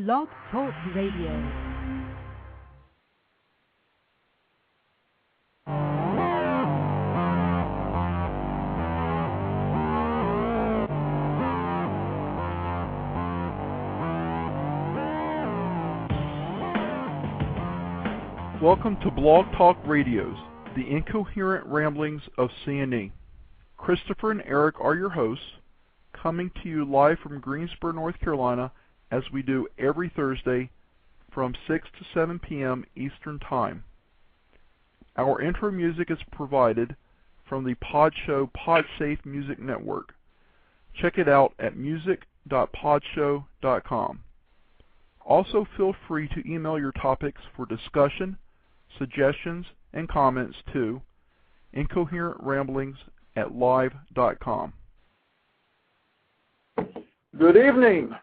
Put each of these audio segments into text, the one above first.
Blog Talk Radio. Welcome to Blog Talk Radio's, the Incoherent Ramblings of C&E. Christopher and Eric are your hosts, coming to you live from Greensboro, North Carolina, as we do every Thursday from 6 to 7 p.m. Eastern Time. Our intro music is provided from the Podshow PodSafe Music Network. Check it out at music.podshow.com. Also, feel free to email your topics for discussion, suggestions, and comments to incoherentramblings@live.com. Good evening.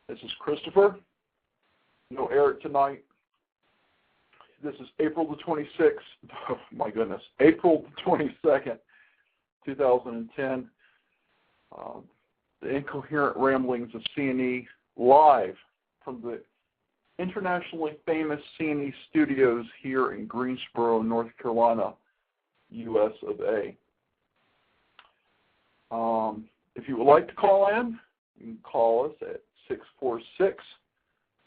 This is Christopher. No Eric tonight. This is April the 26th. Oh my goodness. April the 22nd, 2010. The Incoherent Ramblings of C&E live from the internationally famous C&E studios here in Greensboro, North Carolina, U.S. of A. If you would like to call in, you can call us at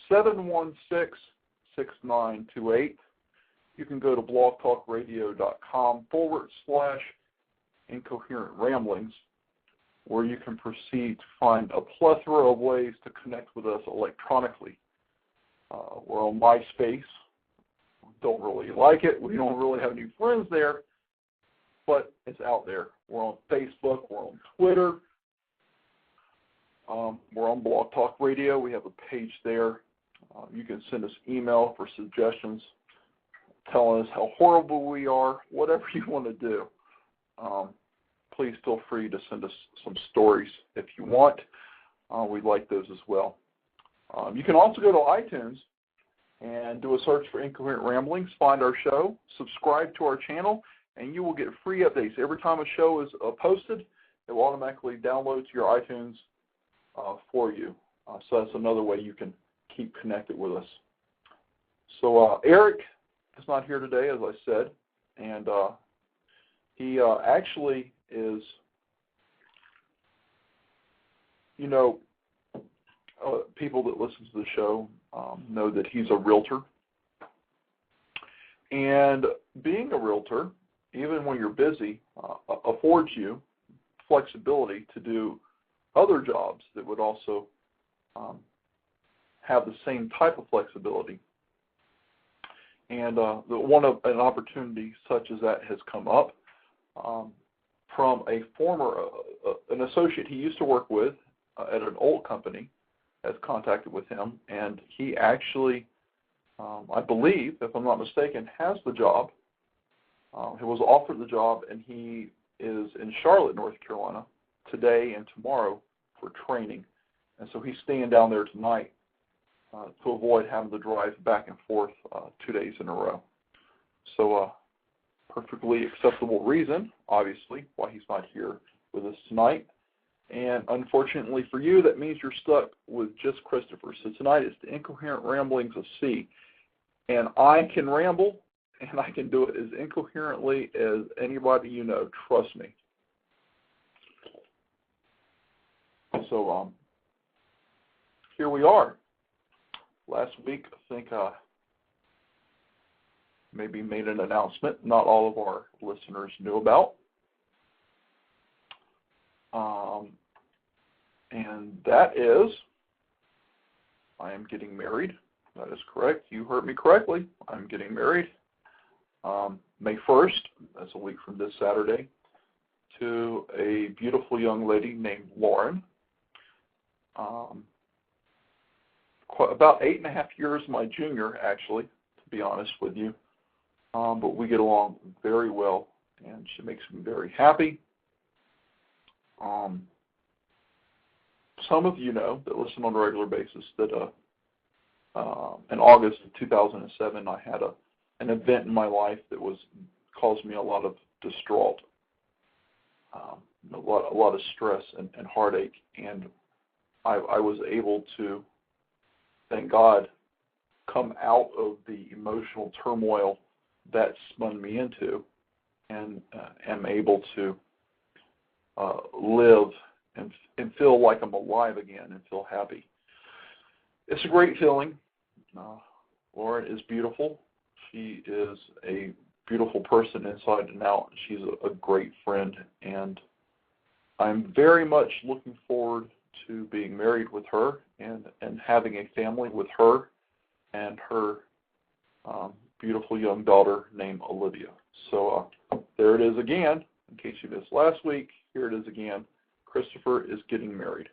646-716-6928. You can go to blogtalkradio.com/incoherent ramblings, where you can proceed to find a plethora of ways to connect with us electronically. We're on MySpace. Don't really like it. We don't really have any friends there, but it's out there. We're on Facebook. We're on Twitter. We're on Blog Talk Radio. We have a page there. You can send us email for suggestions, telling us how horrible we are, whatever you want to do. Please feel free to send us some stories if you want. We'd like those as well. You can also go to iTunes and do a search for Incoherent Ramblings, find our show, subscribe to our channel, and you will get free updates. Every time a show is posted, it will automatically download to your iTunes for you. So that's another way you can keep connected with us. So Eric is not here today, as I said, and he actually is, people that listen to the show know that he's a realtor. And being a realtor, even when you're busy, affords you flexibility to do other jobs that would also have the same type of flexibility. And an opportunity such as that has come up from a former, an associate he used to work with at an old company has contacted with him, and he actually, I believe, if I'm not mistaken, has the job. He was offered the job, and he is in Charlotte, North Carolina, today and tomorrow for training. And so he's staying down there tonight to avoid having to drive back and forth 2 days in a row. So perfectly acceptable reason, obviously, why he's not here with us tonight. And unfortunately for you, that means you're stuck with just Christopher. So tonight is the Incoherent Ramblings of C. And I can ramble, and I can do it as incoherently as anybody you know. Trust me. So here we are. Last week, I think maybe made an announcement not all of our listeners knew about. And that is, I am getting married. That is correct. You heard me correctly. I'm getting married. May 1st, that's a week from this Saturday, to a beautiful young lady named Lauren. About 8.5 years my junior, actually, to be honest with you. But we get along very well, and she makes me very happy. Some of you know that listen on a regular basis that in August of 2007 I had an event in my life that caused me a lot of distraught, a lot of stress and heartache, and I was able to thank God, come out of the emotional turmoil that spun me into, and am able to live and feel like I'm alive again and feel happy. It's a great feeling. Lauren is beautiful. She is a beautiful person inside and out. She's a great friend, and I'm very much looking forward to being married with her and having a family with her and her beautiful young daughter named Olivia. So there it is again. In case you missed last week, here it is again. Christopher is getting married.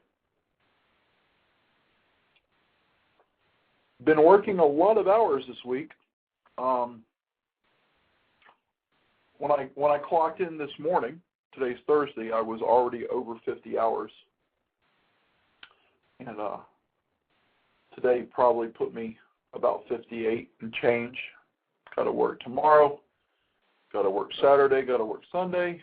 Been working a lot of hours this week. When I clocked in this morning, today's Thursday, I was already over 50 hours. And today probably put me about 58 and change. Got to work tomorrow. Got to work Saturday. Got to work Sunday.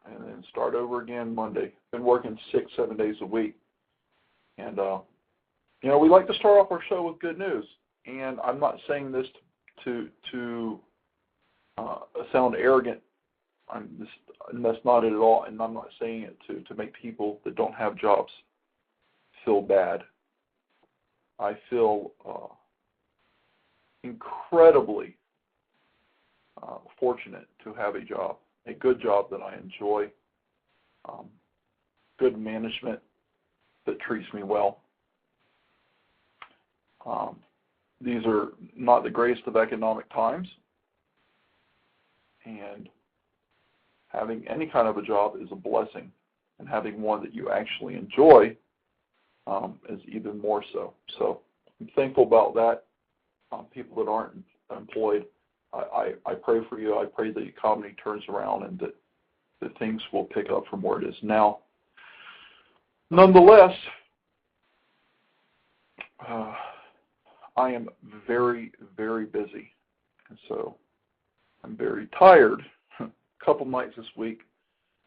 And then start over again Monday. Been working 6-7 days a week. And, we like to start off our show with good news. And I'm not saying this to sound arrogant. And that's not it at all. And I'm not saying it to make people that don't have jobs feel bad. I feel incredibly fortunate to have a job, a good job that I enjoy, good management that treats me well. These are not the greatest of economic times, and having any kind of a job is a blessing, and having one that you actually enjoy is even more so. So I'm thankful about that. People that aren't employed, I pray for you. I pray the economy turns around and that things will pick up from where it is now. Nonetheless, I am very, very busy, and so I'm very tired. A couple nights this week,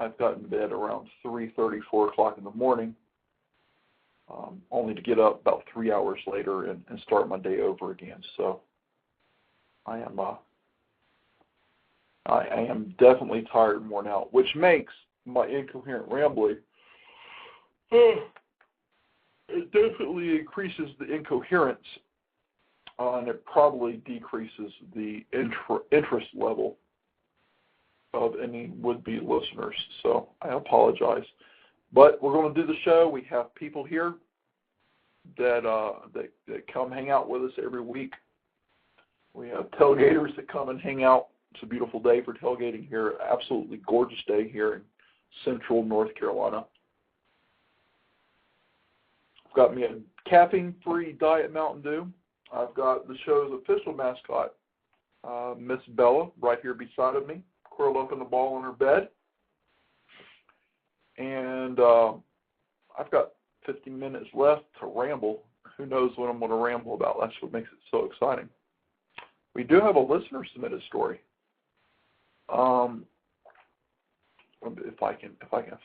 I've gotten in bed around 3:30, 4 o'clock in the morning, only to get up about 3 hours later and start my day over again. So I am definitely tired and worn out, which makes my incoherent rambling. It definitely increases the incoherence, and it probably decreases the interest level of any would-be listeners. So I apologize. But we're going to do the show. We have people here that come hang out with us every week. We have tailgaters that come and hang out. It's a beautiful day for tailgating here. Absolutely gorgeous day here in central North Carolina. I've got me a caffeine-free Diet Mountain Dew. I've got the show's official mascot, Miss Bella, right here beside of me, curled up in the ball in her bed. And I've got 50 minutes left to ramble. Who knows what I'm going to ramble about? That's what makes it so exciting. We do have a listener-submitted story. If I can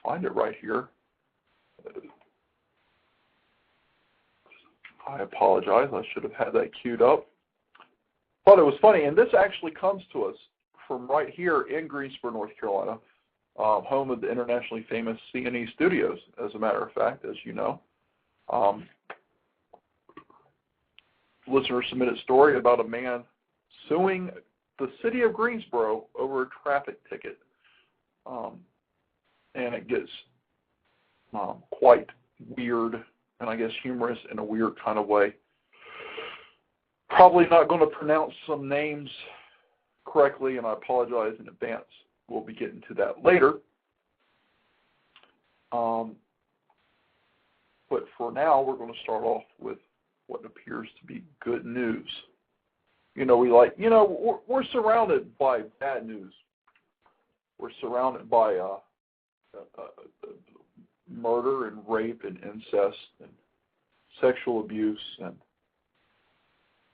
find it right here. I apologize. I should have had that queued up. Thought it was funny, and this actually comes to us from right here in Greensboro, North Carolina, home of the internationally famous C&E Studios, as a matter of fact, as you know. Listener submitted story about a man suing the city of Greensboro over a traffic ticket. And it gets quite weird, and I guess humorous in a weird kind of way. Probably not going to pronounce some names correctly, and I apologize in advance. We'll be getting to that later. But for now, we're going to start off with what appears to be good news. We're surrounded by bad news. We're surrounded by murder and rape and incest and sexual abuse and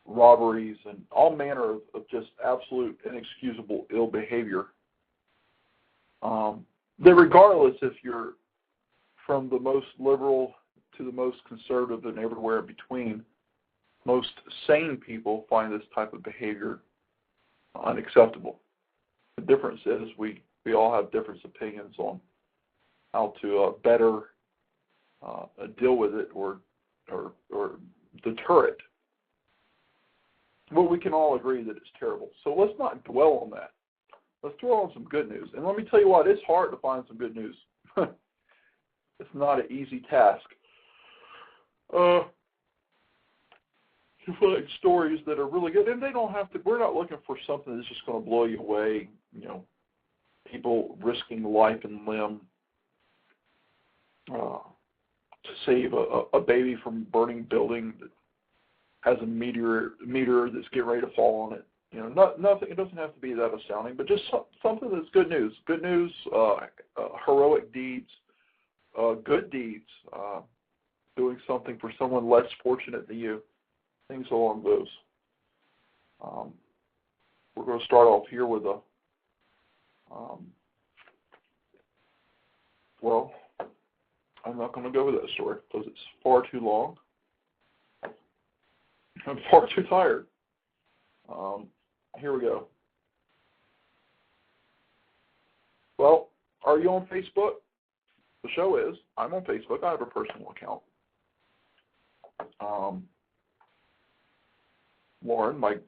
robberies and all manner of just absolute inexcusable ill behavior. That regardless if you're from the most liberal to the most conservative and everywhere in between, Most sane people find this type of behavior unacceptable. The difference is we all have different opinions on how to better deal with it or deter it. But we can all agree that it's terrible. So let's not dwell on that. Let's throw on some good news. And let me tell you what, it's hard to find some good news. It's not an easy task. To find stories that are really good, and they don't have to. We're not looking for something that's just going to blow you away. You know, people risking life and limb to save a baby from a burning building that has a meteor that's getting ready to fall on it. You know, nothing. It doesn't have to be that astounding, but just something that's good news. Good news, heroic deeds, good deeds, doing something for someone less fortunate than you. Things along those. We're going to start off here with a, well, I'm not going to go with that story because it's far too long. I'm far too tired. Here we go. Well, are you on Facebook? The show is. I'm on Facebook. I have a personal account. Lauren, my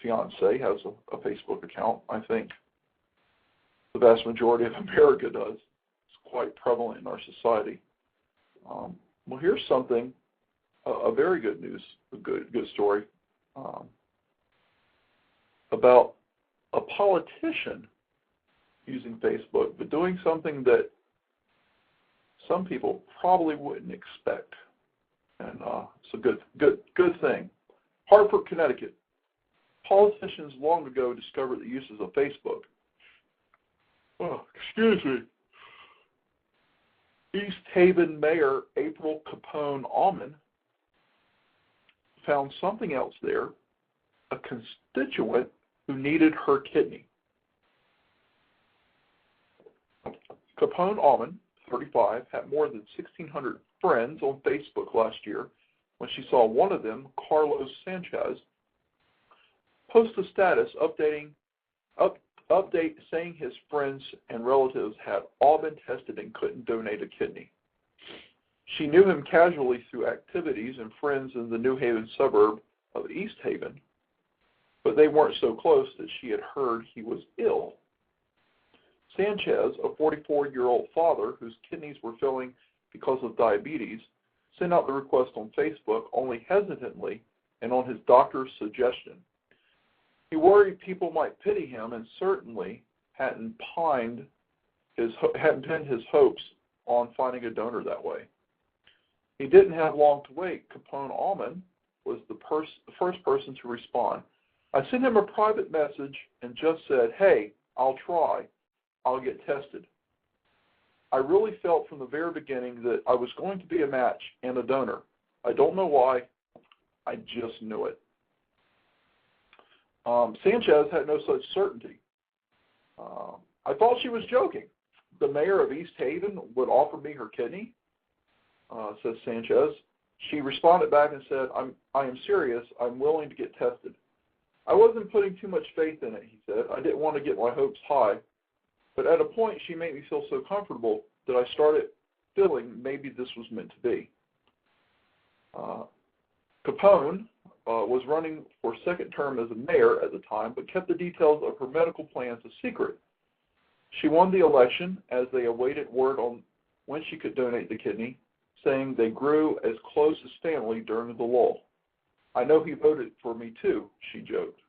fiance, has a Facebook account. I think the vast majority of America does. It's quite prevalent in our society. Well, here's something, a very good news, a good story about a politician using Facebook, but doing something that some people probably wouldn't expect, and it's a good thing. Hartford, Connecticut. Politicians long ago discovered the uses of Facebook. Oh, excuse me. East Haven Mayor April Capone Almond found something else there, a constituent who needed her kidney. Capone Almond, 35, had more than 1,600 friends on Facebook last year when she saw one of them, Carlos Sanchez, post a status update saying his friends and relatives had all been tested and couldn't donate a kidney. She knew him casually through activities and friends in the New Haven suburb of East Haven, but they weren't so close that she had heard he was ill. Sanchez, a 44-year-old father whose kidneys were failing because of diabetes, sent out the request on Facebook only hesitantly and on his doctor's suggestion. He worried people might pity him and certainly hadn't pinned his hopes on finding a donor that way. He didn't have long to wait. Capone Almond was the first person to respond. I sent him a private message and just said, "Hey, I'll try. I'll get tested." I really felt from the very beginning that I was going to be a match and a donor. I don't know why. I just knew it. Sanchez had no such certainty. I thought she was joking. The mayor of East Haven would offer me her kidney, says Sanchez. She responded back and said, I am serious. I'm willing to get tested. I wasn't putting too much faith in it, he said. I didn't want to get my hopes high. But at a point, she made me feel so comfortable that I started feeling maybe this was meant to be. Capone was running for second term as a mayor at the time, but kept the details of her medical plans a secret. She won the election as they awaited word on when she could donate the kidney, saying they grew as close as family during the lull. I know he voted for me too, she joked.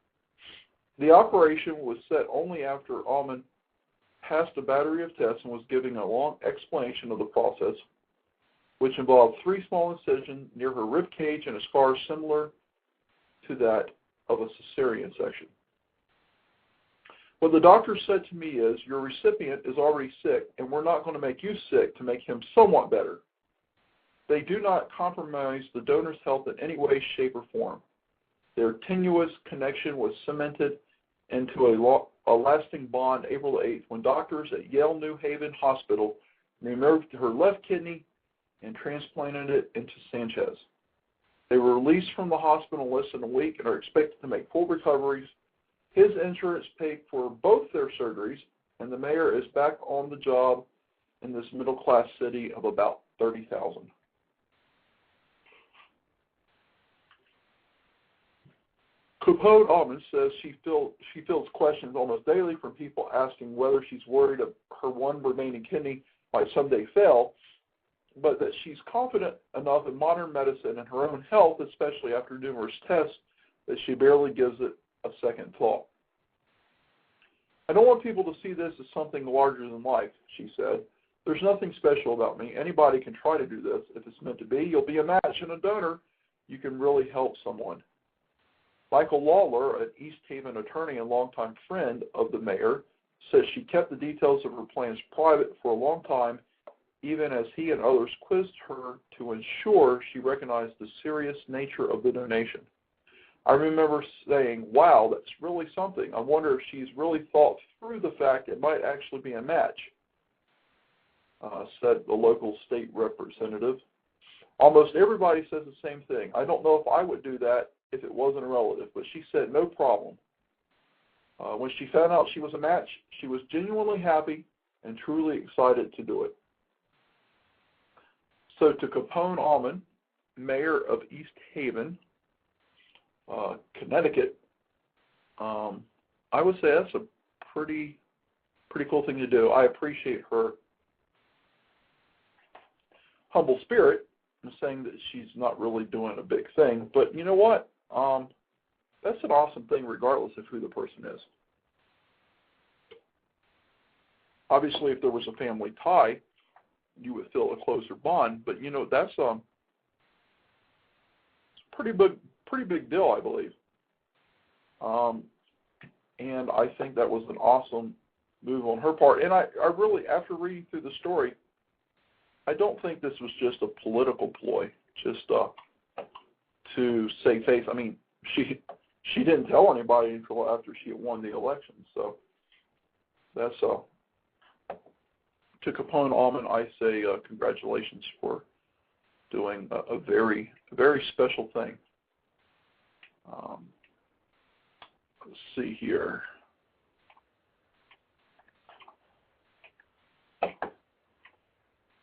The operation was set only after Almond passed a battery of tests and was giving a long explanation of the process, which involved 3 small incisions near her rib cage and a scar similar to that of a cesarean section. What the doctor said to me is, your recipient is already sick, and we're not going to make you sick to make him somewhat better. They do not compromise the donor's health in any way, shape, or form. Their tenuous connection was cemented into a lasting bond April 8th when doctors at Yale New Haven Hospital removed her left kidney and transplanted it into Sanchez. They were released from the hospital in less than a week and are expected to make full recoveries. His insurance paid for both their surgeries, and the mayor is back on the job in this middle-class city of about 30,000. Capone Almond says she fields questions almost daily from people asking whether she's worried her one remaining kidney might someday fail, but that she's confident enough in modern medicine and her own health, especially after numerous tests, that she barely gives it a second thought. I don't want people to see this as something larger than life, she said. There's nothing special about me. Anybody can try to do this. If it's meant to be, you'll be a match and a donor. You can really help someone. Michael Lawler, an East Haven attorney and longtime friend of the mayor, says she kept the details of her plans private for a long time, even as he and others quizzed her to ensure she recognized the serious nature of the donation. I remember saying, wow, that's really something. I wonder if she's really thought through the fact it might actually be a match, said the local state representative. Almost everybody says the same thing. I don't know if I would do that if it wasn't a relative, but she said no problem. When she found out she was a match, she was genuinely happy and truly excited to do it. So to Capone Almond, mayor of East Haven, Connecticut, I would say that's a pretty cool thing to do. I appreciate her humble spirit in saying that she's not really doing a big thing. But you know what? That's an awesome thing regardless of who the person is. Obviously, if there was a family tie, you would feel a closer bond. But, you know, that's it's a pretty big deal, I believe. And I think that was an awesome move on her part. And I really, after reading through the story, I don't think this was just a political ploy, just to save face. I mean, she didn't tell anybody until after she had won the election. So that's to Capone Almond, I say congratulations for doing a very, very special thing. Let's see here.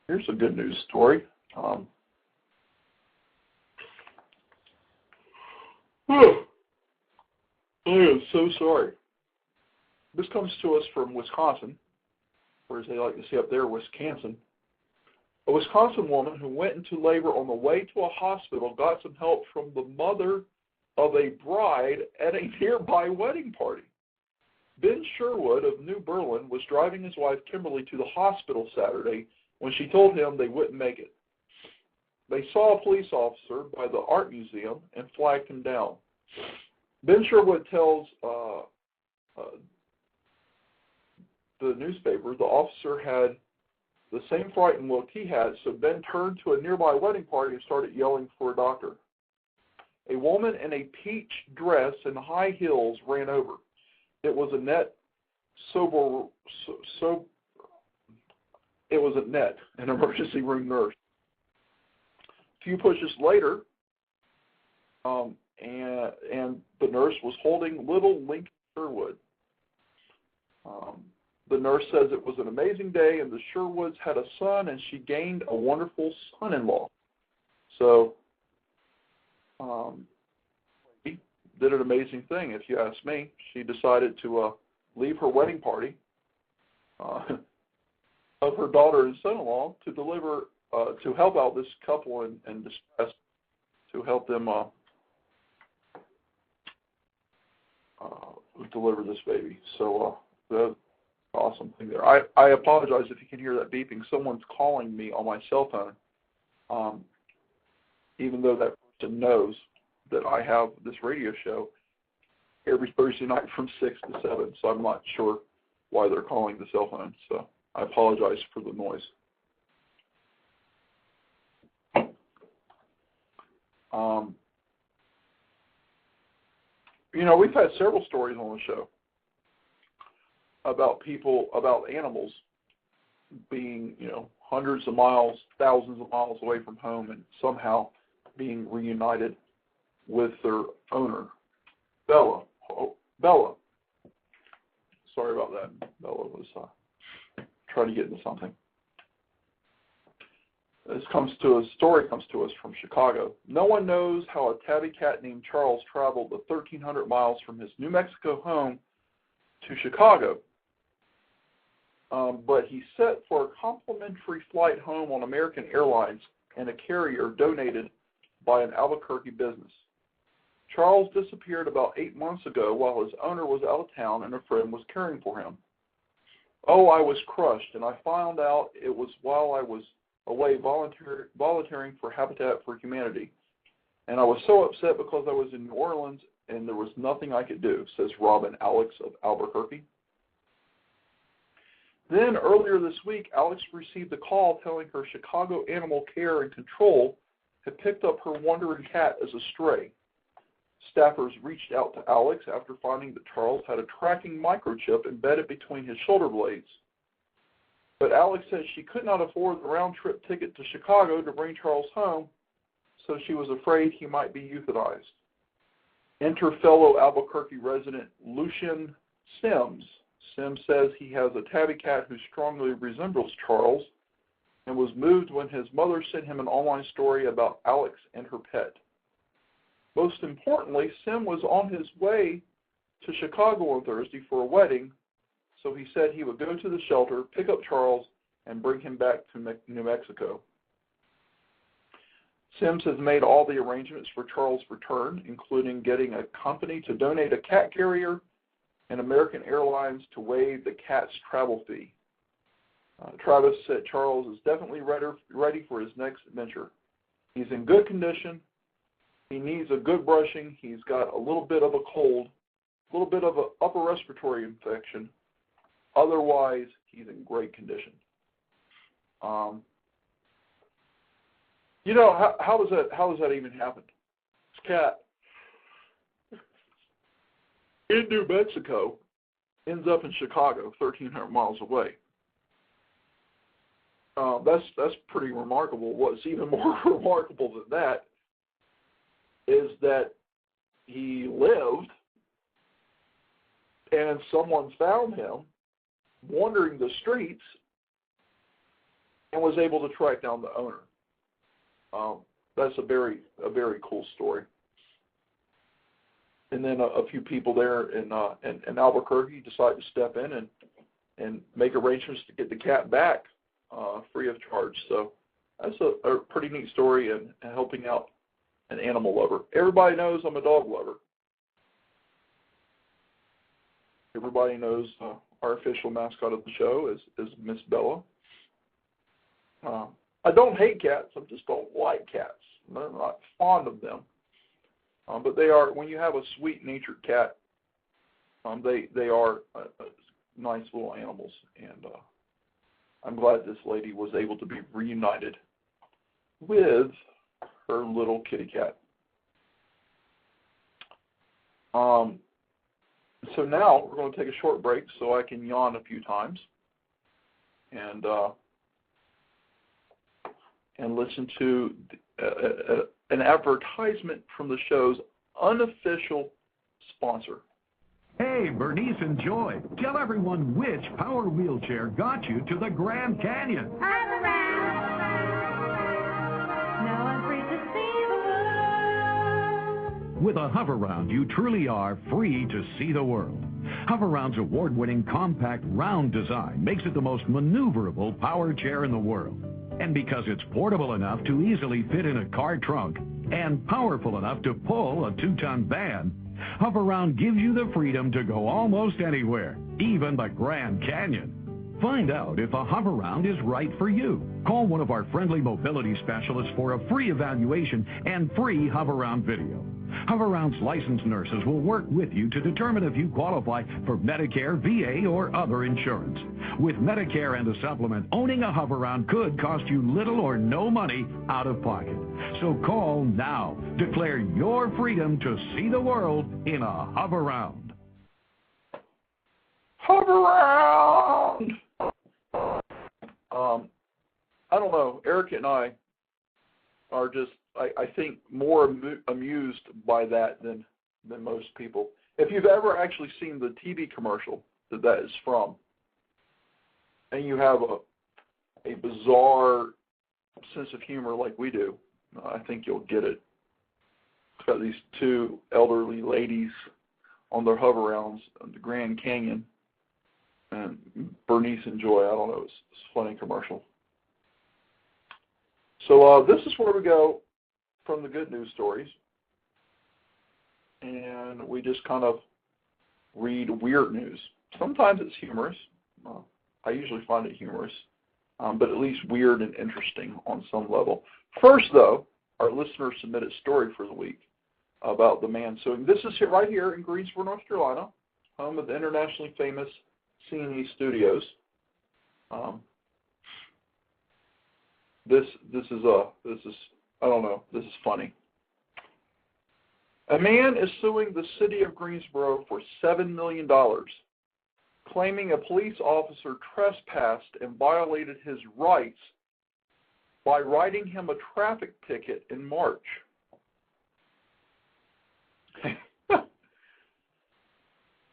Here's a good news story. I am so sorry. This comes to us from Wisconsin, or as they like to say up there, Wisconsin. A Wisconsin woman who went into labor on the way to a hospital got some help from the mother of a bride at a nearby wedding party. Ben Sherwood of New Berlin was driving his wife Kimberly to the hospital Saturday when she told him they wouldn't make it. They saw a police officer by the art museum and flagged him down. Ben Sherwood tells the newspaper the officer had the same frightened look he had, so Ben turned to a nearby wedding party and started yelling for a doctor. A woman in a peach dress and high heels ran over. It was Annette It was Annette, an emergency room nurse. A few pushes later, and the nurse was holding little Lincoln Sherwood. The nurse says it was an amazing day, and the Sherwoods had a son, and she gained a wonderful son-in-law. So, she did an amazing thing, if you ask me. She decided to leave her wedding party of her daughter and son-in-law to deliver, to help out this couple in distress, to help them deliver this baby. So, the awesome thing there. I apologize if you can hear that beeping. Someone's calling me on my cell phone, even though that person knows that I have this radio show every Thursday night from 6 to 7, so I'm not sure why they're calling the cell phone. So I apologize for the noise. You know, we've had several stories on the show about people, about animals being, you know, hundreds of miles, thousands of miles away from home and somehow being reunited. with their owner, Bella. Oh, Bella. Sorry about that. Bella was trying to get into something. Story comes to us from Chicago. No one knows how a tabby cat named Charles traveled the 1,300 miles from his New Mexico home to Chicago. But he set for a complimentary flight home on American Airlines and a carrier donated by an Albuquerque business. Charles disappeared about 8 months ago while his owner was out of town and a friend was caring for him. Oh, I was crushed, and I found out it was while I was away volunteering for Habitat for Humanity. And I was so upset because I was in New Orleans and there was nothing I could do, says Robin Alex of Albuquerque. Then earlier this week, Alex received a call telling her Chicago Animal Care and Control had picked up her wandering cat as a stray. Staffers reached out to Alex after finding that Charles had a tracking microchip embedded between his shoulder blades. But Alex said she could not afford the round-trip ticket to Chicago to bring Charles home, so she was afraid he might be euthanized. Enter fellow Albuquerque resident Lucian Sims. Sims says he has a tabby cat who strongly resembles Charles and was moved when his mother sent him an online story about Alex and her pet. Most importantly, Sim was on his way to Chicago on Thursday for a wedding, so he said he would go to the shelter, pick up Charles, and bring him back to New Mexico. Sims has made all the arrangements for Charles' return, including getting a company to donate a cat carrier and American Airlines to waive the cat's travel fee. Travis said Charles is definitely ready for his next adventure. He's in good condition. He needs a good brushing. He's got a little bit of a cold, a little bit of an upper respiratory infection. Otherwise, he's in great condition. How does that even happen? This cat in New Mexico ends up in Chicago, 1,300 miles away. That's pretty remarkable. What's even more remarkable than that is that he lived and someone found him wandering the streets and was able to track down the owner. That's a very cool story. And then a few people there in Albuquerque decided to step in and make arrangements to get the cat back free of charge. So that's a pretty neat story and helping out an animal lover. Everybody knows I'm a dog lover. Everybody knows our official mascot of the show is Miss Bella. I don't hate cats. I just don't like cats. I'm not fond of them. But they are, when you have a sweet-natured cat, they are nice little animals. And I'm glad this lady was able to be reunited with her little kitty cat. So now we're going to take a short break so I can yawn a few times and listen to an advertisement from the show's unofficial sponsor. Hey, Bernice and Joy, tell everyone which power wheelchair got you to the Grand Canyon. With a Hover-Round, you truly are free to see the world. Hover-Round's award-winning compact round design makes it the most maneuverable power chair in the world. And because it's portable enough to easily fit in a car trunk and powerful enough to pull a 2-ton van, Hover-Round gives you the freedom to go almost anywhere, even the Grand Canyon. Find out if a Hover-Round is right for you. Call one of our friendly mobility specialists for a free evaluation and free Hover-Round video. Hover-Round's licensed nurses will work with you to determine if you qualify for Medicare, VA, or other insurance. With Medicare and a supplement, owning a Hover-Round could cost you little or no money out of pocket. So call now. Declare your freedom to see the world in a Hover-Round. Hover-Round! I don't know. Eric and I are just I think, more amused by that than most people. If you've ever actually seen the TV commercial that is from, and you have a bizarre sense of humor like we do, I think you'll get it. It's got these two elderly ladies on their hover-rounds in the Grand Canyon, and Bernice and Joy, I don't know, it's a funny commercial. So this is where we go from the good news stories, and we just kind of read weird news. Sometimes it's humorous. I usually find it humorous, but at least weird and interesting on some level. First, though, our listener submitted a story for the week about the man suing. This is right here in Greensboro, North Carolina, home of the internationally famous C&E Studios. This is I don't know. This is funny. A man is suing the city of Greensboro for $7 million, claiming a police officer trespassed and violated his rights by writing him a traffic ticket in March.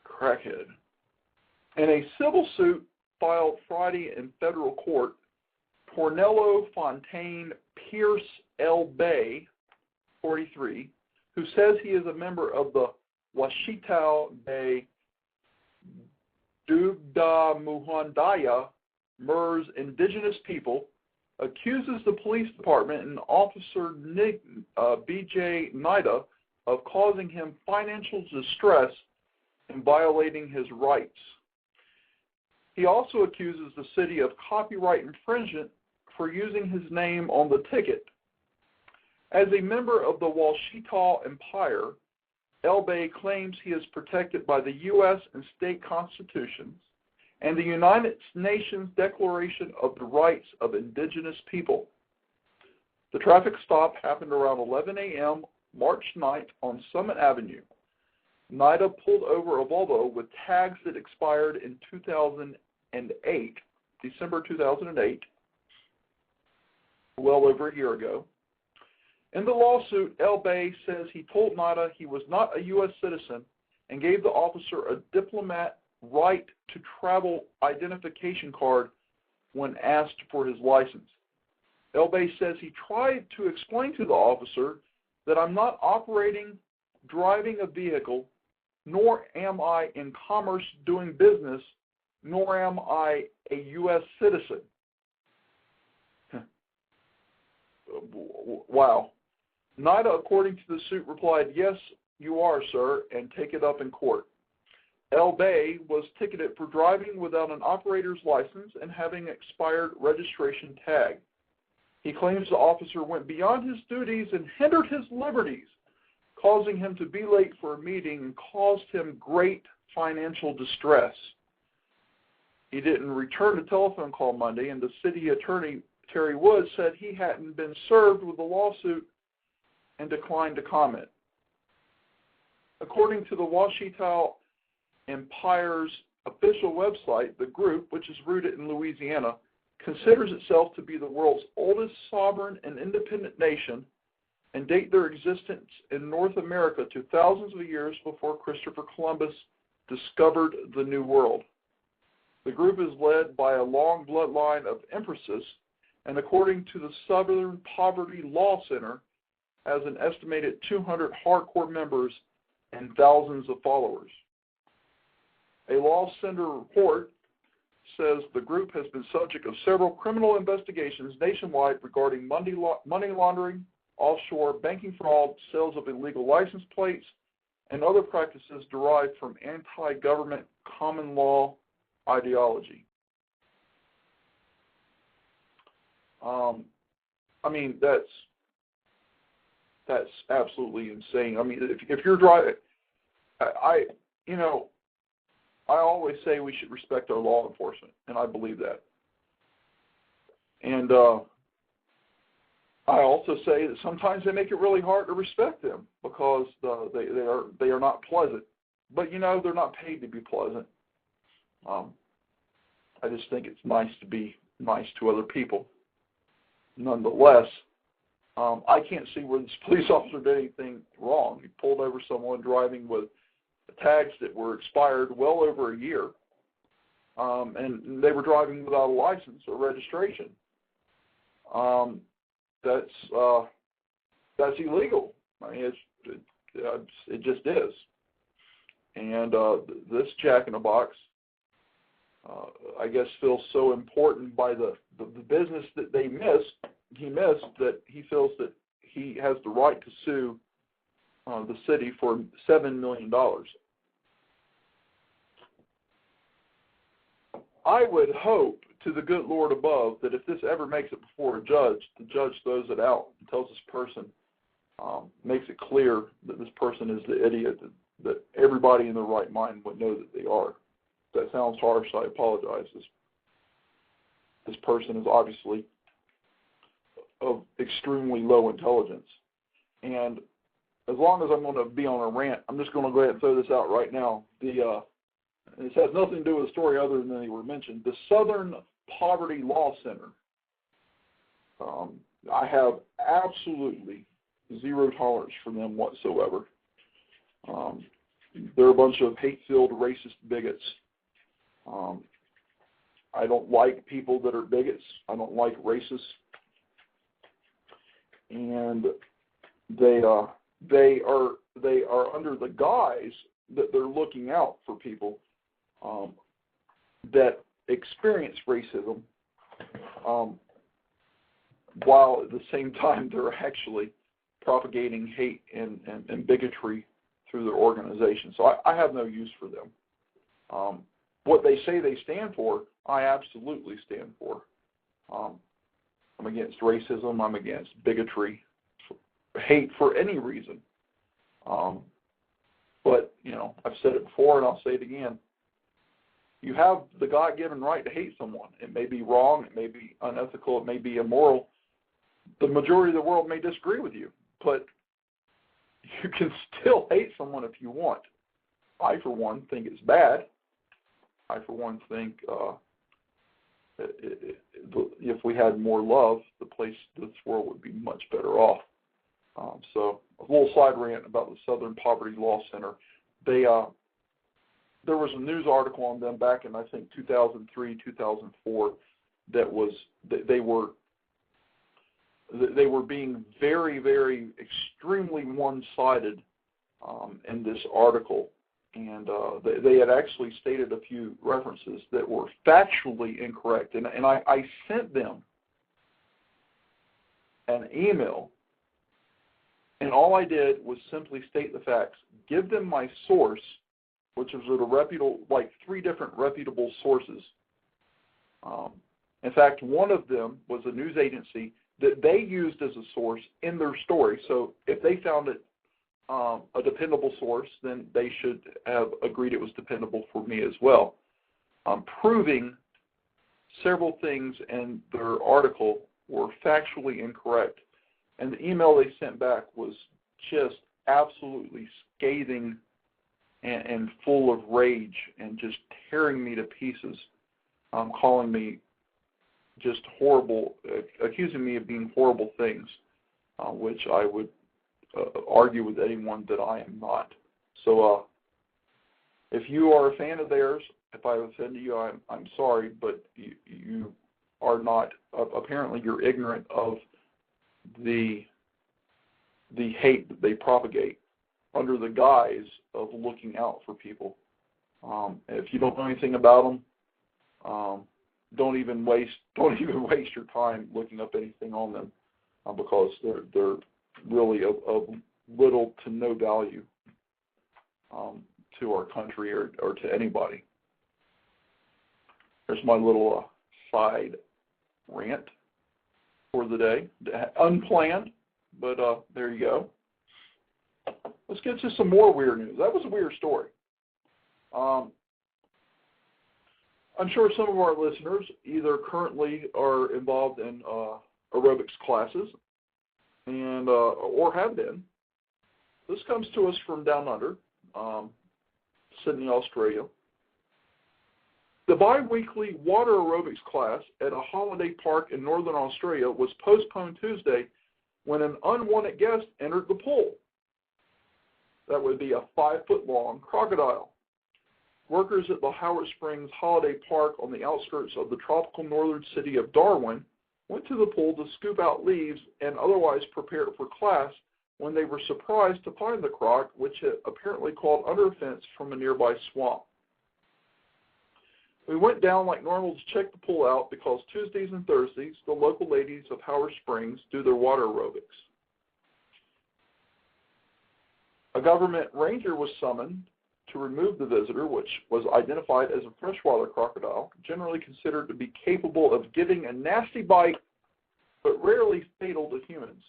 Crackhead. In a civil suit filed Friday in federal court, Tornello Fontaine Pierce L. Bay, 43, who says he is a member of the Washita Bay Dugda Muhandaya MERS indigenous people, accuses the police department and Officer B.J. Nida of causing him financial distress and violating his rights. He also accuses the city of copyright infringement for using his name on the ticket. As a member of the Washita Empire, Elbay claims he is protected by the U.S. and state constitutions and the United Nations Declaration of the Rights of Indigenous People. The traffic stop happened around 11 a.m. March 9th on Summit Avenue. Nida pulled over a Volvo with tags that expired in 2008, December 2008, well over a year ago. In the lawsuit, Elbay says he told Nida he was not a U.S. citizen and gave the officer a diplomat right to travel identification card when asked for his license. Elbay says he tried to explain to the officer that I'm not driving a vehicle, nor am I in commerce doing business, nor am I a U.S. citizen. Wow. Nida, according to the suit, replied, "Yes, you are, sir, and take it up in court." Elbay was ticketed for driving without an operator's license and having expired registration tag. He claims the officer went beyond his duties and hindered his liberties, causing him to be late for a meeting and caused him great financial distress. He didn't return a telephone call Monday, and the city attorney, Terry Woods, said he hadn't been served with the lawsuit and declined to comment. According to the Washita Empire's official website, the group, which is rooted in Louisiana, considers itself to be the world's oldest sovereign and independent nation and date their existence in North America to thousands of years before Christopher Columbus discovered the New World. The group is led by a long bloodline of empresses, and according to the Southern Poverty Law Center, has an estimated 200 hardcore members and thousands of followers. A Law Center report says the group has been subject of several criminal investigations nationwide regarding money laundering, offshore banking fraud, sales of illegal license plates, and other practices derived from anti-government common law ideology. I mean, that's absolutely insane. I mean, if you're driving, I always say we should respect our law enforcement, and I believe that. And I also say that sometimes they make it really hard to respect them because they are not pleasant. But they're not paid to be pleasant. I just think it's nice to be nice to other people. Nonetheless, I can't see where this police officer did anything wrong. He pulled over someone driving with tags that were expired well over a year, and they were driving without a license or registration. That's illegal. I mean, it just is. And this Jack in the Box, I guess, feels so important by the business that he missed, that he feels that he has the right to sue the city for $7 million. I would hope to the good Lord above that if this ever makes it before a judge, the judge throws it out and tells this person, makes it clear that this person is the idiot that everybody in their right mind would know that they are. If that sounds harsh, I apologize. This person is obviously of extremely low intelligence. And as long as I'm going to be on a rant, I'm just going to go ahead and throw this out right now. This has nothing to do with the story other than they were mentioned. The Southern Poverty Law Center. I have absolutely zero tolerance for them whatsoever. They're a bunch of hate-filled, racist bigots. I don't like people that are bigots. I don't like racists. And they are under the guise that they're looking out for people that experience racism, while at the same time they're actually propagating hate and bigotry through their organization. So I have no use for them. What they say they stand for, I absolutely stand for. I'm against racism. I'm against bigotry, hate for any reason. But, I've said it before and I'll say it again. You have the God-given right to hate someone. It may be wrong. It may be unethical. It may be immoral. The majority of the world may disagree with you, but you can still hate someone if you want. I, for one, think it's bad. I, for one, think if we had more love, this world would be much better off. So a little side rant about the Southern Poverty Law Center. There was a news article on them back in, I think, 2003, 2004, that they were being very, very extremely one-sided in this article. And they had actually stated a few references that were factually incorrect. And I sent them an email, and all I did was simply state the facts, give them my source, which was at a reputable, like 3 different reputable sources. In fact, one of them was a news agency that they used as a source in their story. So if they found it a dependable source, then they should have agreed it was dependable for me as well. Proving several things in their article were factually incorrect. And the email they sent back was just absolutely scathing and full of rage and just tearing me to pieces, calling me just horrible, accusing me of being horrible things, which I would argue with anyone that I am not. So if you are a fan of theirs, if I offended you, I'm sorry, but you are not. Apparently, you're ignorant of the hate that they propagate under the guise of looking out for people. If you don't know anything about them, don't even waste your time looking up anything on them, because they're really of little to no value to our country or to anybody. There's my little side rant for the day. Unplanned, but there you go. Let's get to some more weird news. That was a weird story. I'm sure some of our listeners either currently are involved in aerobics classes and or have been. This comes to us from down under, Sydney, Australia. The bi-weekly water aerobics class at a holiday park in northern Australia was postponed Tuesday when an unwanted guest entered the pool. That would be a 5-foot-long crocodile. Workers at the Howard Springs Holiday Park on the outskirts of the tropical northern city of Darwin went to the pool to scoop out leaves and otherwise prepare it for class when they were surprised to find the croc, which had apparently crawled under a fence from a nearby swamp. We went down like normal to check the pool out because Tuesdays and Thursdays, the local ladies of Howard Springs do their water aerobics. A government ranger was summoned to remove the visitor, which was identified as a freshwater crocodile, generally considered to be capable of giving a nasty bite, but rarely fatal to humans.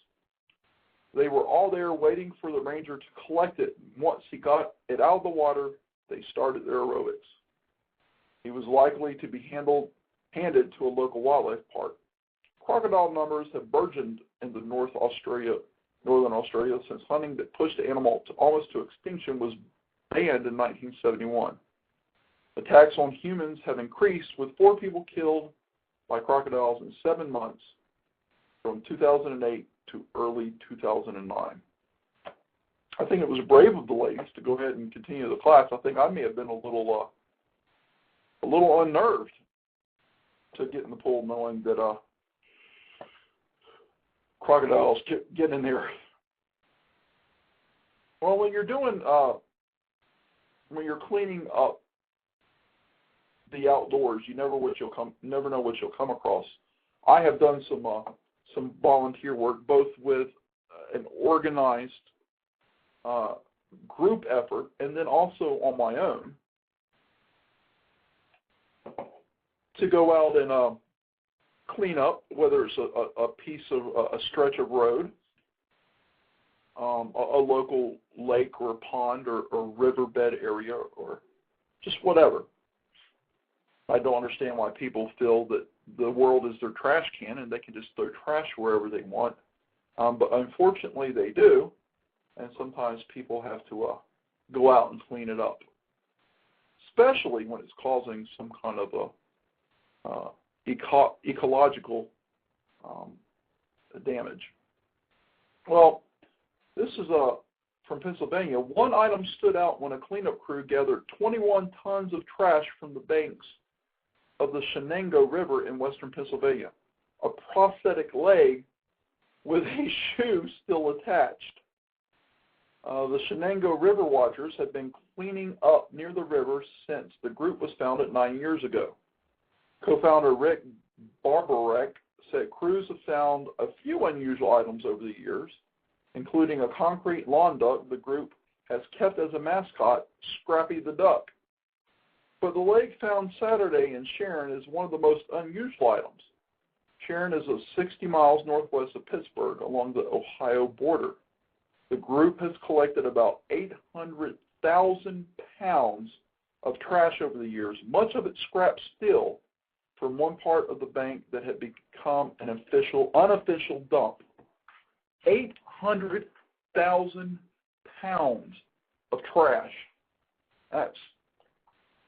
They were all there waiting for the ranger to collect it. Once he got it out of the water, they started their aerobics. He was likely to be handed to a local wildlife park. Crocodile numbers have burgeoned in the northern Australia since hunting that pushed the animal almost to extinction was banned in 1971. Attacks on humans have increased, with 4 people killed by crocodiles in 7 months from 2008 to early 2009. I think it was brave of the ladies to go ahead and continue the class. I think I may have been a little unnerved to get in the pool knowing that crocodiles get in there. Well, when you're doing when you're cleaning up the outdoors, you never know what you'll come across. I have done some volunteer work, both with an organized group effort and then also on my own, to go out and clean up, whether it's a piece of a stretch of road, a local lake or pond or riverbed area, or just whatever. I don't understand why people feel that the world is their trash can and they can just throw trash wherever they want. But unfortunately they do, and sometimes people have to go out and clean it up, especially when it's causing some kind of ecological damage. Well, this is from Pennsylvania. One item stood out when a cleanup crew gathered 21 tons of trash from the banks of the Shenango River in western Pennsylvania. A prosthetic leg with a shoe still attached. The Shenango River Watchers have been cleaning up near the river since the group was founded 9 years ago. Co-founder Rick Barbarek said crews have found a few unusual items over the years, including a concrete lawn duck the group has kept as a mascot, Scrappy the Duck. But the leg found Saturday in Sharon is one of the most unusual items. Sharon is 60 miles northwest of Pittsburgh along the Ohio border. The group has collected about 800,000 pounds of trash over the years, much of it scrap steel from one part of the bank that had become an unofficial dump. 800,000 pounds of trash. That's,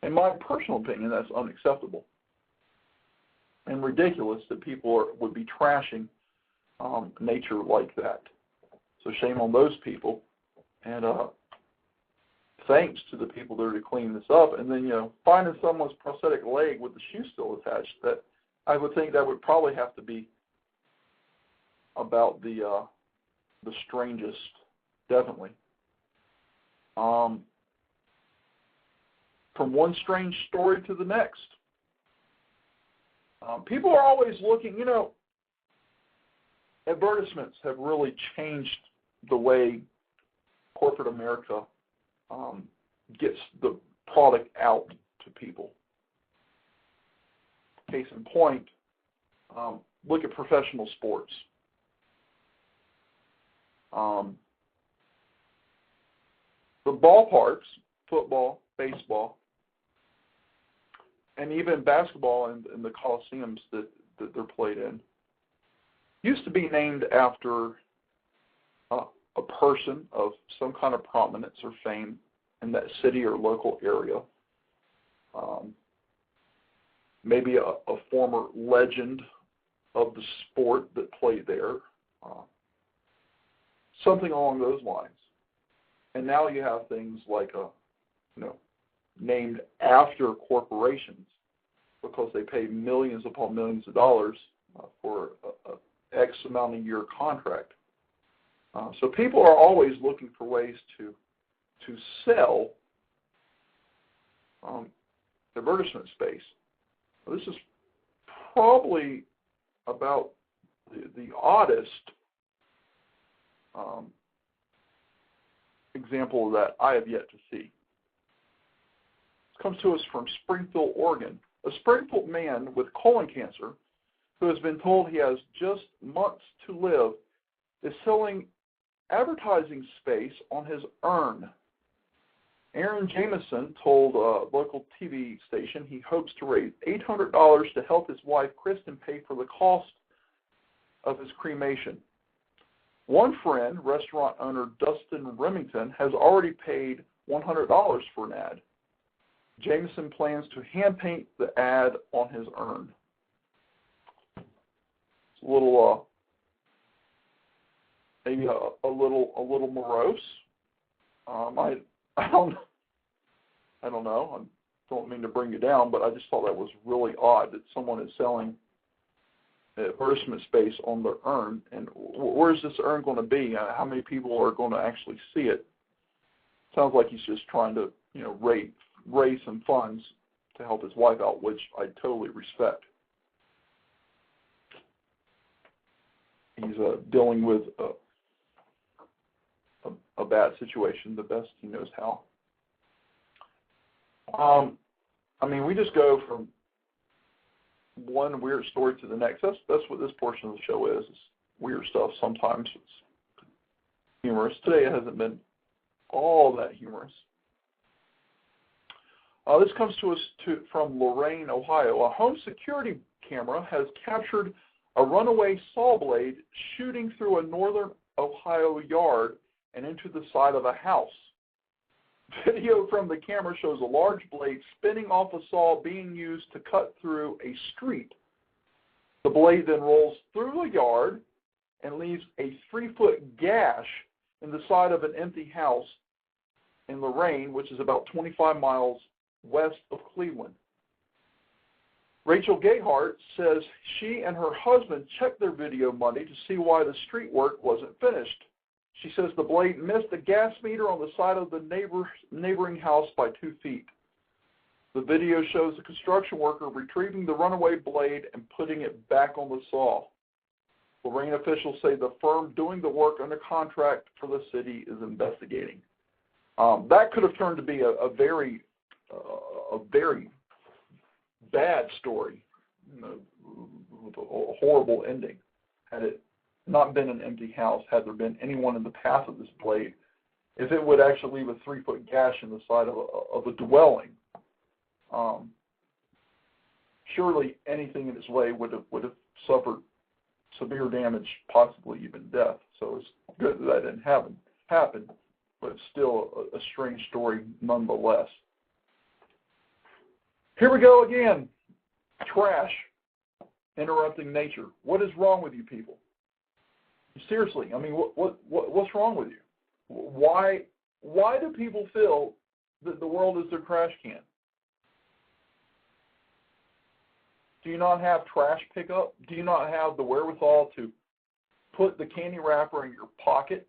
in my personal opinion, that's unacceptable and ridiculous that people would be trashing nature like that. So shame on those people, and thanks to the people that are to clean this up. And then, finding someone's prosthetic leg with the shoe still attached, that I would think that would probably have to be about the strangest, definitely. From one strange story to the next. People are always looking, advertisements have really changed the way corporate America gets the product out to people. Case in point, look at professional sports. The ballparks, football, baseball, and even basketball in the coliseums that they're played in, used to be named after a person of some kind of prominence or fame in that city or local area. Maybe a former legend of the sport that played there. something along those lines. And now you have things like named after corporations because they pay millions upon millions of dollars for a X amount a year contract. So people are always looking for ways to sell advertisement space. This is probably about the oddest example of that I have yet to see. This comes to us from Springfield, Oregon. A Springfield man with colon cancer who has been told he has just months to live is selling advertising space on his urn. Aaron Jameson told a local TV station he hopes to raise $800 to help his wife, Kristen, pay for the cost of his cremation. One friend, restaurant owner Dustin Remington, has already paid $100 for an ad. Jameson plans to hand paint the ad on his urn. It's a little, maybe a little morose. I don't know. I don't mean to bring you down, but I just thought that was really odd that someone is selling advertisement space on their urn. And where's this urn going to be? How many people are going to actually see it? Sounds like he's just trying to, raise some funds to help his wife out, which I totally respect. He's dealing with a bad situation the best he knows how. We just go from one weird story to the next. That's what this portion of the show is. It's weird stuff. Sometimes it's humorous. Today it hasn't been all that humorous. This comes to us from Lorain, Ohio. A home security camera has captured a runaway saw blade shooting through a northern Ohio yard and into the side of a house. Video from the camera shows a large blade spinning off a saw being used to cut through a street. The blade then rolls through the yard and leaves a 3-foot gash in the side of an empty house in Lorain, which is about 25 miles west of Cleveland. Rachel Gayhart says she and her husband checked their video Monday to see why the street work wasn't finished. She says the blade missed the gas meter on the side of the neighboring house by 2 feet. The video shows the construction worker retrieving the runaway blade and putting it back on the saw. Lorain officials say the firm doing the work under contract for the city is investigating. That could have turned to be a very bad story, with a horrible ending. Had it not been an empty house, had there been anyone in the path of this blade, if it would actually leave a 3-foot gash in the side of a dwelling, surely anything in its way would have suffered severe damage, possibly even death. So it's good that didn't happen, but it's still a strange story nonetheless. Here we go again. Trash interrupting nature. What is wrong with you people? Seriously, what's wrong with you? Why do people feel that the world is their trash can? Do you not have trash pickup? Do you not have the wherewithal to put the candy wrapper in your pocket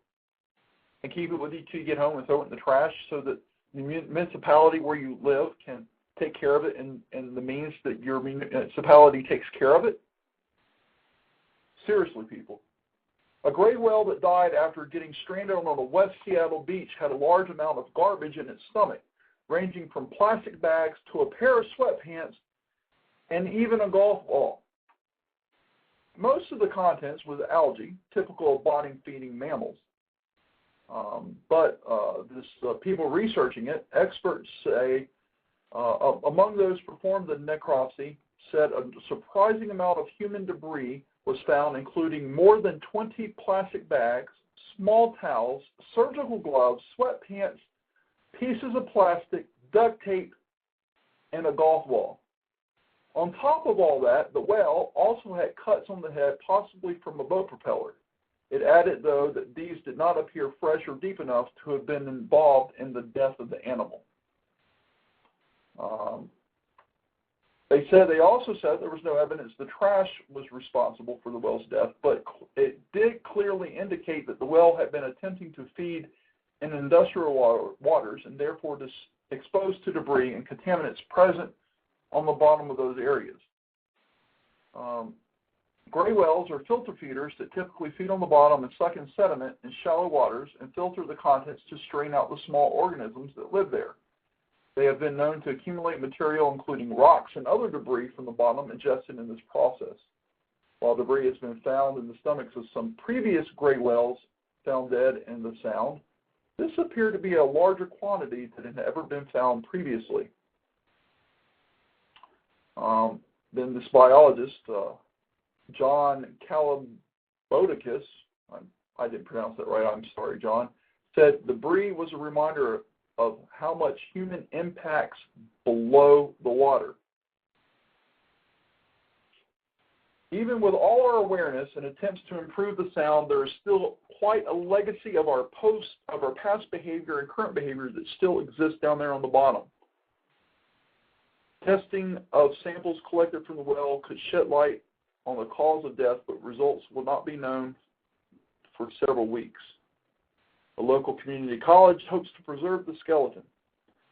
and keep it with you till you get home and throw it in the trash so that the municipality where you live can take care of it in the means that your municipality takes care of it? Seriously, people. A gray whale that died after getting stranded on a West Seattle beach had a large amount of garbage in its stomach, ranging from plastic bags to a pair of sweatpants and even a golf ball. Most of the contents was algae, typical of bottom-feeding mammals. But people researching it, experts say, among those performed the necropsy, said a surprising amount of human debris was found, including more than 20 plastic bags, small towels, surgical gloves, sweatpants, pieces of plastic, duct tape, and a golf ball. On top of all that, the whale also had cuts on the head, possibly from a boat propeller. It added, though, that these did not appear fresh or deep enough to have been involved in the death of the animal. They also said there was no evidence the trash was responsible for the whale's death, but it did clearly indicate that the whale had been attempting to feed in industrial waters and therefore exposed to debris and contaminants present on the bottom of those areas. Gray whales are filter feeders that typically feed on the bottom and suck in sediment in shallow waters and filter the contents to strain out the small organisms that live there. They have been known to accumulate material including rocks and other debris from the bottom ingested in this process. While debris has been found in the stomachs of some previous gray whales found dead in the Sound, this appeared to be a larger quantity than had ever been found previously. Then this biologist, John Kalabodakis, I didn't pronounce that right, I'm sorry, John, said debris was a reminder of how much human impacts below the water. Even with all our awareness and attempts to improve the Sound, there is still quite a legacy of our past behavior and current behavior that still exists down there on the bottom. Testing of samples collected from the whale could shed light on the cause of death, but results will not be known for several weeks. A local community college hopes to preserve the skeleton.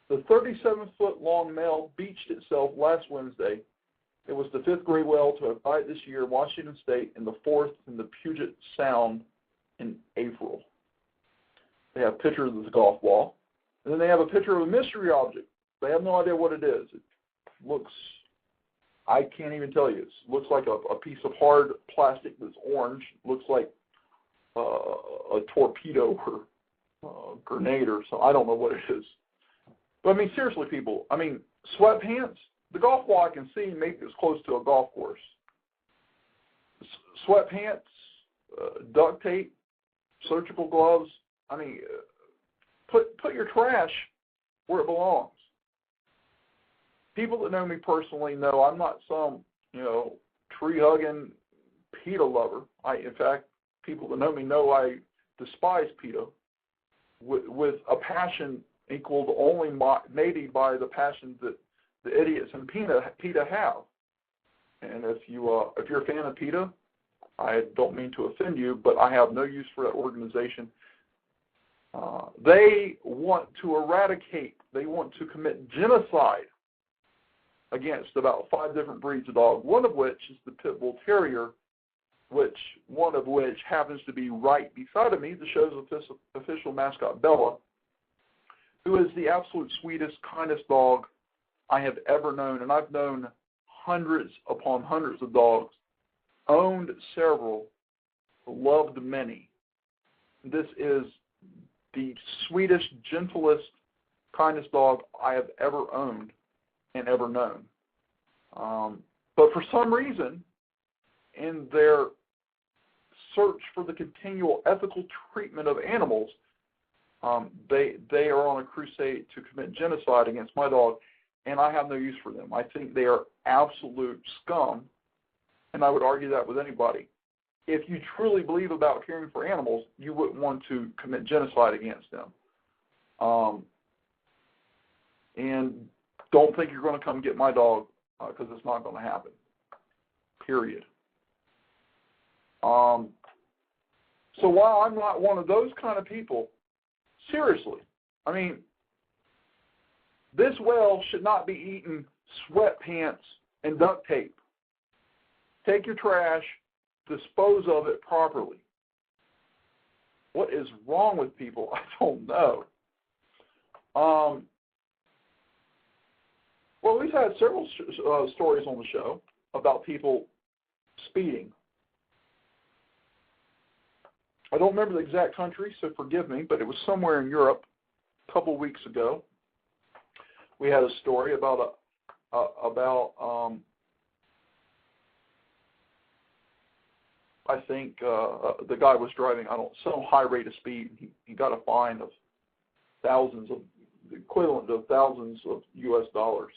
The 37-foot-long male beached itself last Wednesday. It was the fifth gray whale to have died this year in Washington State and the fourth in the Puget Sound in April. They have pictures of the golf ball, and then they have a picture of a mystery object. They have no idea what it is. It looks, I can't even tell you. It looks like a piece of hard plastic that's orange. It looks like a torpedo or a grenade or something. I don't know what it is. But, I mean, seriously, people, I mean, sweatpants, the golf ball I can see maybe it's close to a golf course. Sweatpants, duct tape, surgical gloves. I mean, put your trash where it belongs. People that know me personally know I'm not some, tree-hugging PETA lover. In fact, people that know me know I despise PETA with a passion equaled only maybe by the passion that the idiots in PETA have. And if you're a fan of PETA, I don't mean to offend you, but I have no use for that organization. They want to eradicate, they want to commit genocide against about 5 different breeds of dog, one of which is the Pit Bull Terrier, one of which happens to be right beside of me, the show's official mascot, Bella, who is the absolute sweetest, kindest dog I have ever known. And I've known hundreds upon hundreds of dogs, owned several, loved many. This is the sweetest, gentlest, kindest dog I have ever owned and ever known. But for some reason, in their search for the continual ethical treatment of animals, they are on a crusade to commit genocide against my dog, and I have no use for them. I think they are absolute scum, and I would argue that with anybody. If you truly believe about caring for animals, you wouldn't want to commit genocide against them. And don't think you're going to come get my dog, because it's not going to happen. Period. So while I'm not one of those kind of people, seriously, I mean, this whale should not be eating sweatpants and duct tape. Take your trash, dispose of it properly. What is wrong with people? I don't know. Well, we've had several stories on the show about people speeding. I don't remember the exact country, so forgive me, but it was somewhere in Europe a couple of weeks ago. We had a story about I think the guy was driving some high rate of speed. He got a fine of the equivalent of thousands of U.S. dollars.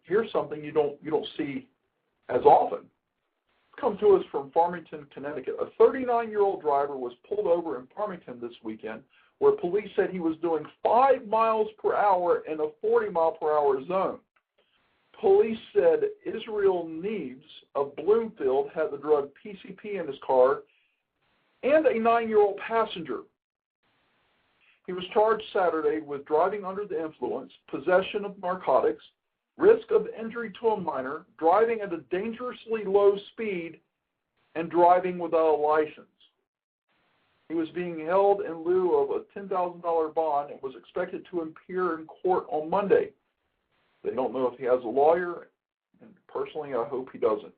Here's something you don't see as often. comes to us from Farmington, Connecticut. A 39-year-old driver was pulled over in Farmington this weekend where police said he was doing 5 miles per hour in a 40-mile-per-hour zone. Police said Israel Neves of Bloomfield had the drug PCP in his car and a 9-year-old passenger. He was charged Saturday with driving under the influence, possession of narcotics, risk of injury to a minor, driving at a dangerously low speed, and driving without a license. He was being held in lieu of a $10,000 bond and was expected to appear in court on Monday. They don't know if he has a lawyer, and personally I hope he doesn't.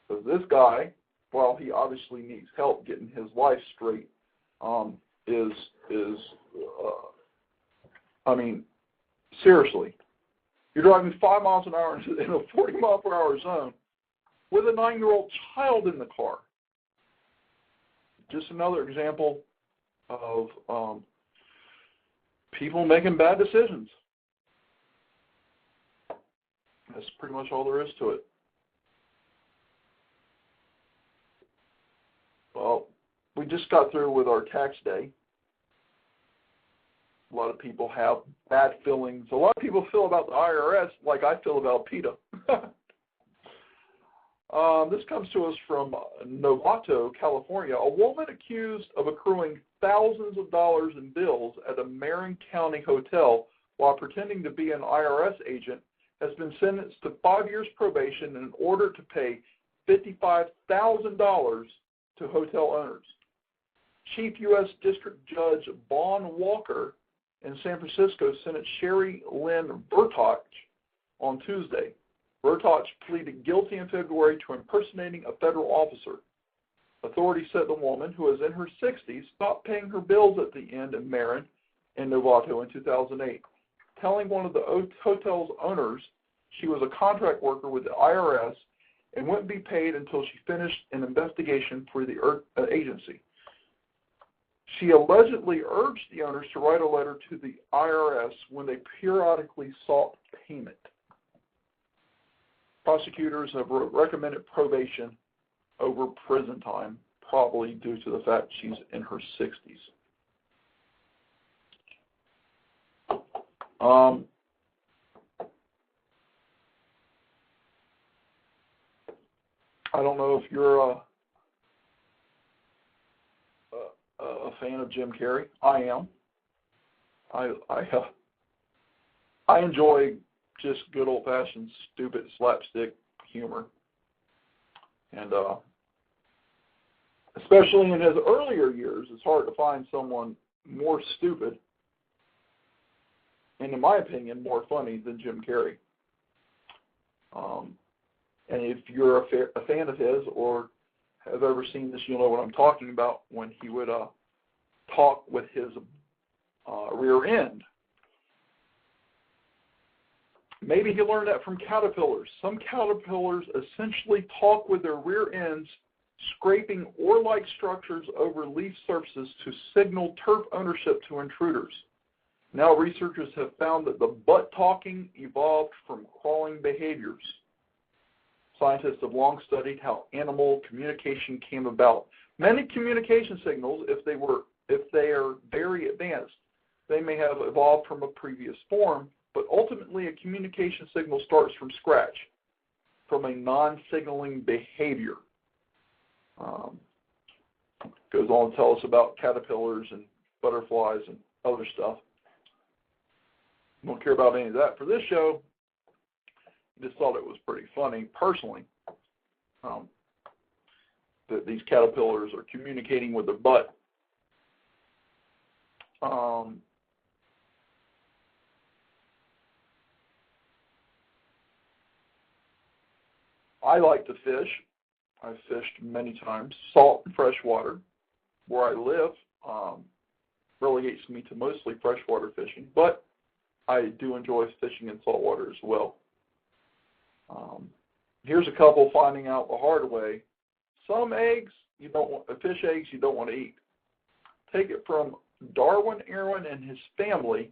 Because this guy, while he obviously needs help getting his life straight, seriously. You're driving 5 miles an hour in a 40-mile-per-hour zone with a 9-year-old child in the car. Just another example of people making bad decisions. That's pretty much all there is to it. Well, we just got through with our tax day. A lot of people have bad feelings. A lot of people feel about the IRS like I feel about PETA. This comes to us from Novato, California. A woman accused of accruing thousands of dollars in bills at a Marin County hotel while pretending to be an IRS agent has been sentenced to 5 years probation in order to pay $55,000 to hotel owners. Chief U.S. District Judge Vaughn Walker in San Francisco sentenced Sherry Lynn Bertoch on Tuesday. Bertoch pleaded guilty in February to impersonating a federal officer. Authorities said the woman, who is in her 60s, stopped paying her bills at the inn in Marin in Novato in 2008, telling one of the hotel's owners she was a contract worker with the IRS and wouldn't be paid until she finished an investigation for the agency. She allegedly urged the owners to write a letter to the IRS when they periodically sought payment. Prosecutors have recommended probation over prison time, probably due to the fact she's in her 60s. I don't know if you're a fan of Jim Carrey. I am. I enjoy just good old-fashioned stupid slapstick humor, and especially in his earlier years, it's hard to find someone more stupid and, in my opinion, more funny than Jim Carrey. And if you're a fan of his or have ever seen this, you'll know what I'm talking about when he would talk with his rear end. Maybe he learned that from caterpillars. Some caterpillars essentially talk with their rear ends, scraping oar-like structures over leaf surfaces to signal turf ownership to intruders. Now researchers have found that the butt talking evolved from crawling behaviors. Scientists have long studied how animal communication came about. Many communication signals, if they are very advanced, they may have evolved from a previous form, but ultimately a communication signal starts from scratch, from a non-signaling behavior. Goes on to tell us about caterpillars and butterflies and other stuff. Don't care about any of that for this show. Just thought it was pretty funny, personally, that these caterpillars are communicating with their butt. I like to fish. I've fished many times, salt and fresh water. Where I live relegates me to mostly freshwater fishing, but I do enjoy fishing in saltwater as well. Here's a couple finding out the hard way. Some eggs fish eggs you don't want to eat. Take it from Darwin Aaron and his family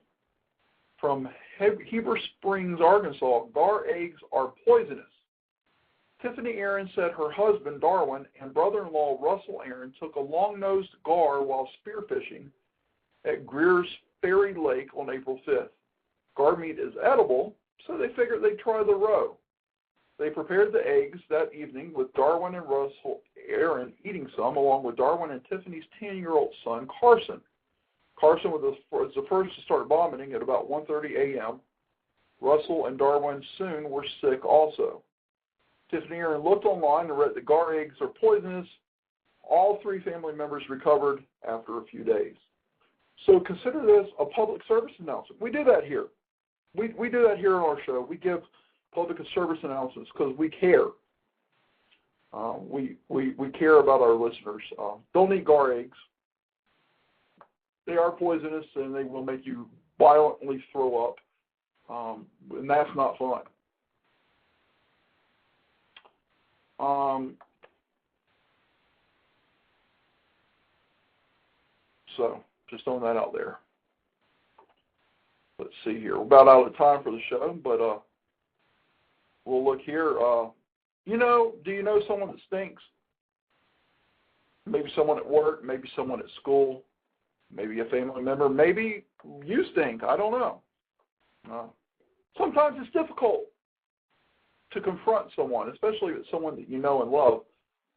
from Heber Springs, Arkansas. Gar eggs are poisonous. Tiffany Aaron said her husband, Darwin, and brother-in-law, Russell Aaron, took a long-nosed gar while spearfishing at Greer's Ferry Lake on April 5th. Gar meat is edible, so they figured they'd try the roe. They prepared the eggs that evening with Darwin and Russell Aaron eating some, along with Darwin and Tiffany's 10-year-old son, Carson. Carson was the first to start vomiting at about 1:30 a.m. Russell and Darwin soon were sick also. Tiffany Aaron looked online and read that gar eggs are poisonous. All three family members recovered after a few days. So consider this a public service announcement. We do that here. We do that here on our show. We give public service announcements because we care. We care about our listeners. Don't eat gar eggs. They are poisonous and they will make you violently throw up. And that's not fun. So just throwing that out there. Let's see here. We're about out of time for the show, but we'll look here. Do you know someone that stinks? Maybe someone at work, maybe someone at school, maybe a family member, maybe you stink. I don't know. Sometimes it's difficult to confront someone, especially if it's someone that you know and love,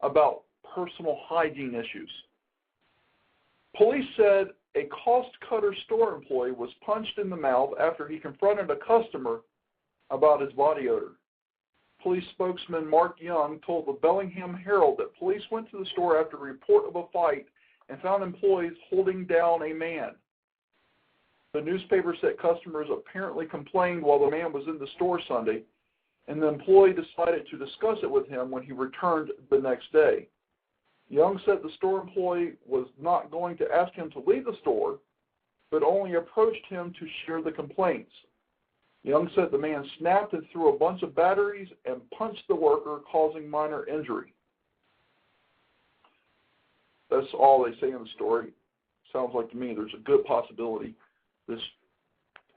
about personal hygiene issues. Police said a cost-cutter store employee was punched in the mouth after he confronted a customer about his body odor. Police spokesman Mark Young told the Bellingham Herald that police went to the store after a report of a fight and found employees holding down a man. The newspaper said customers apparently complained while the man was in the store Sunday, and the employee decided to discuss it with him when he returned the next day. Young said the store employee was not going to ask him to leave the store, but only approached him to share the complaints. Young said the man snapped and threw a bunch of batteries and punched the worker, causing minor injury. That's all they say in the story. Sounds like to me there's a good possibility this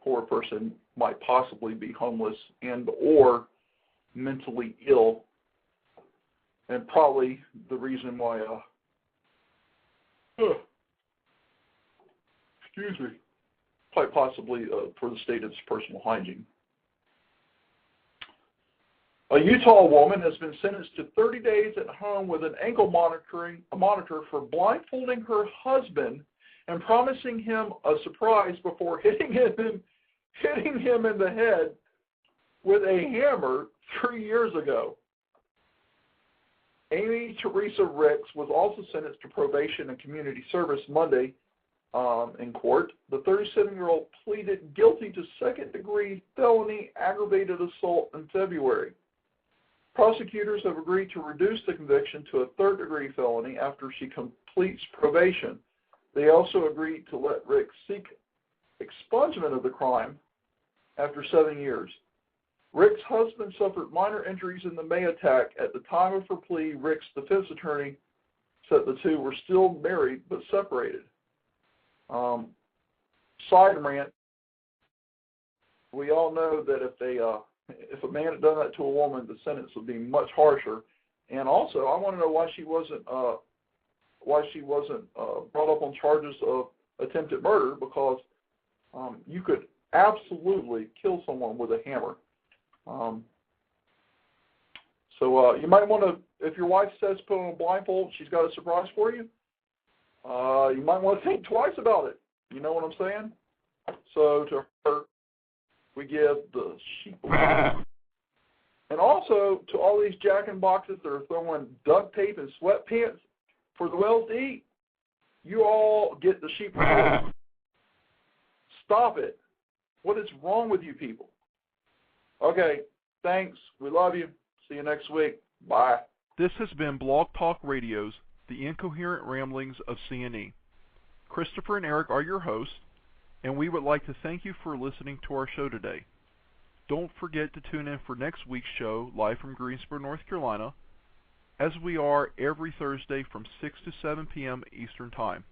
poor person might possibly be homeless and or mentally ill, and probably the reason why quite possibly for the state of its personal hygiene. A Utah woman has been sentenced to 30 days at home with an ankle monitor for blindfolding her husband and promising him a surprise before hitting him in the head with a hammer 3 years ago. Amy Teresa Ricks was also sentenced to probation and community service Monday in court. The 37-year-old pleaded guilty to second-degree felony aggravated assault in February. Prosecutors have agreed to reduce the conviction to a third-degree felony after she completes probation. They also agreed to let Ricks seek expungement of the crime after 7 years. Rick's husband suffered minor injuries in the May attack. At the time of her plea, Rick's defense attorney said the two were still married but separated. Side rant, we all know that if a man had done that to a woman, the sentence would be much harsher. And also, I want to know why she wasn't brought up on charges of attempted murder, because you could absolutely kill someone with a hammer. So you might want to, if your wife says put on a blindfold, she's got a surprise for you, you might want to think twice about it. You know what I'm saying? So to her, we give the sheep away. And also to all these jack-in-boxes that are throwing duct tape and sweatpants for the whales to eat, you all get the sheep away. Stop it. What is wrong with you people? Okay, thanks. We love you. See you next week. Bye. This has been Blog Talk Radio's The Incoherent Ramblings of C&E. Christopher and Eric are your hosts, and we would like to thank you for listening to our show today. Don't forget to tune in for next week's show, live from Greensboro, North Carolina, as we are every Thursday from 6 to 7 p.m. Eastern Time.